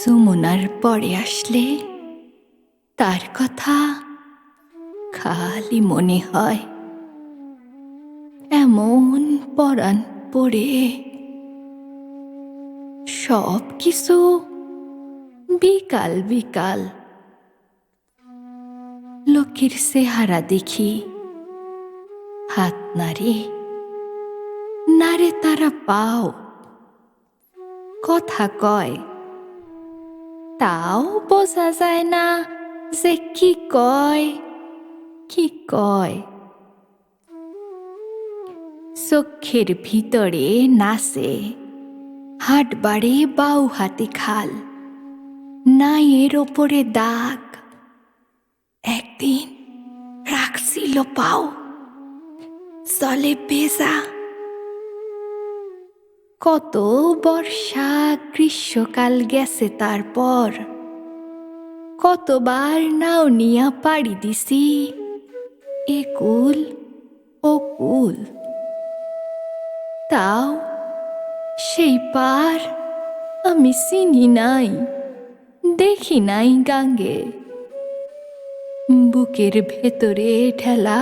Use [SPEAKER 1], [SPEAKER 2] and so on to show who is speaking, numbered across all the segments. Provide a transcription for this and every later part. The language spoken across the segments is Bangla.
[SPEAKER 1] সুমনার পরে আসলে তার কথা খালি মনে হয়। এমন পরাণ পড়ে সব কিছু বিকাল বিকাল। লোকের চেহারা দেখি, হাত নাড়ে নাড়ে তারা পাও, কথা কয়, তাও বোঝা যায় না যে কি কয় কি কয়। চোখের ভিতরে নাচে, হাট বাড়ে বাউ হাতে খাল, নাইয়ের ওপরে দাগ, একদিন রাখছিল পাও, চলে বেজা। কত বর্ষা গ্রীষ্মকাল গেছে তারপর, কতবার নাও নিয়া পাড়ি দিছি একুল ওকুল। তাও সেই পার আমি চিনি নাই, দেখি নাই গাঙ্গে। বুকের ভেতরে ঠেলা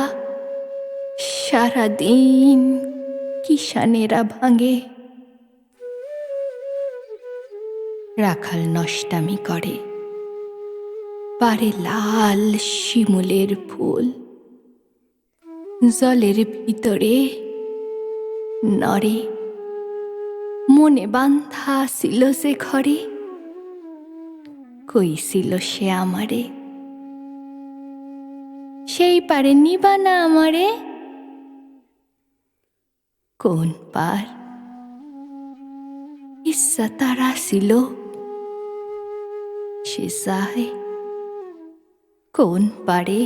[SPEAKER 1] সারাদিন কিষানেরা ভাঙে। রাখাল নষ্টামি করে, পারে লাল শিমুলের ফুল, জলের ভিতরে নড়ে। মনে বান্ধা ছিল যে ঘরে, কইছিল সে আমারে, সেই পারে নিবা না আমারে। কোন পার ইচ্ছা তারা ছিল, সে যায় কোন পারে।